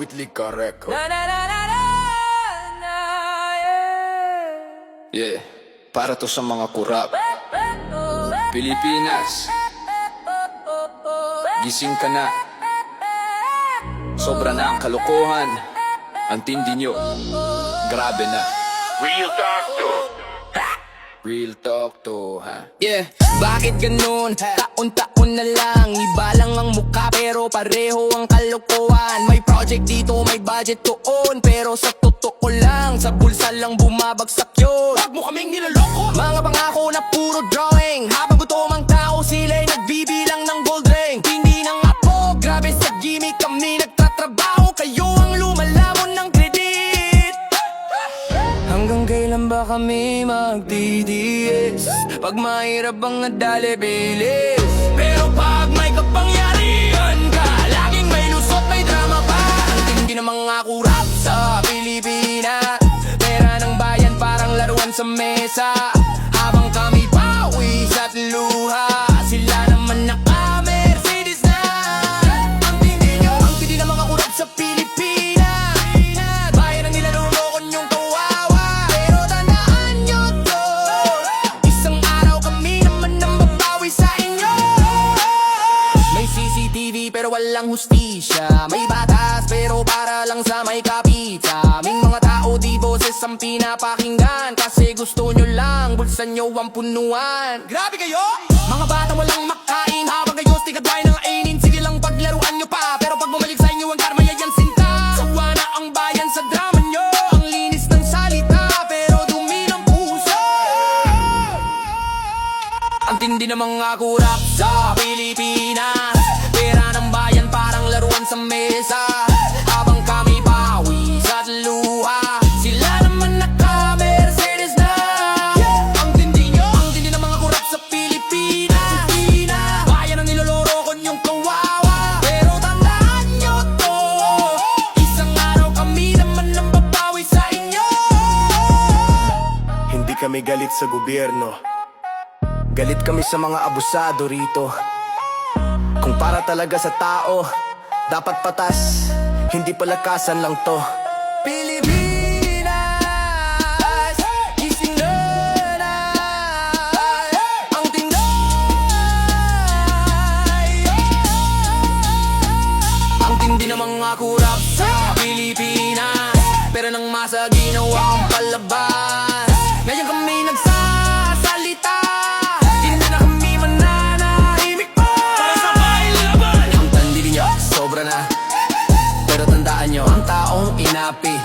with Lika Record. Na na na na na na, Yeah, para to sa mga kurap. Pilipinas, gising ka na. Sobra na ang kalokohan. Ang tindi nyo, grabe na. Real talk to. Real talk to, ha? Yeah, bakit ganun? Taon-taon na lang, iba lang ang mukha pero pareho ang kalokohan. May project dito, may budget doon, pero sa totoo lang, sa bulsa lang bumabagsak yun. Wag mo kaming niloloko. Mga pangako na puro drawing, habang gutom ang tao sila'y nagbibilang ng gold ring. Hindi na nga po, grabe sa gimmick kami nagtatrabaho, kayo ang lumalamon ng credit. Hanggang kailan ba kami magtitiis? Pag mahirap ang nadali bilis, pero pag may kapangyarihan ka, laging may lusot, may drama pa. Ang tindi ng mga kurap sa Pilipinas, pera ng bayan parang laruan sa mesa. Habang kami pawis at luha, sila naman naka-Mercedes na. Ang tindi ng mga kurap sa Pilipinas, bayan ang nilalulokon yung kawawa. Pero tandaan nyo to, isang araw kami naman ang babawi sa inyo. May CCTV pero walang hustisya, may batas pero para lang sa may kapita. Aming mga tao di boses ang pinapakinggan, kasi gusto nyo lang bulsa nyo ang punuan. Grabe kayo! Mga bata walang makain, habang kayo stigadway ng ainin. Sige lang paglaruan nyo pa, pero pag bumalik sa inyo ang karma yan sinta. Sawa na ang bayan sa drama nyo, ang linis ng salita pero dumi ng puso. Ang tindi ng mga kurap sa Pilipinas, pera ng bayan parang laruan sa mesa. Habang kami pawis at luha, sila naman naka-Mercedes na. Ang tindi ng mga kurap sa Pilipinas, bayan ang nilolorokon yung kawawa. Pero tandaan nyo to, isang araw kami naman ang babawi sa inyo. Hindi kami galit sa gobyerno, galit kami sa mga abusado rito. Kung para talaga sa tao, dapat patas, hindi palakasan lang to. Pilipinas, gising na na. Ang tindi ng mga kurap sa Pilipinas, pero nang masa ginawang palabas. Ngayon kami nagsasalita, di na kami mananahimik pa. Para sa bayan, ang tandi niyo, sobra na. Pero tandaan nyo, ang taong inapi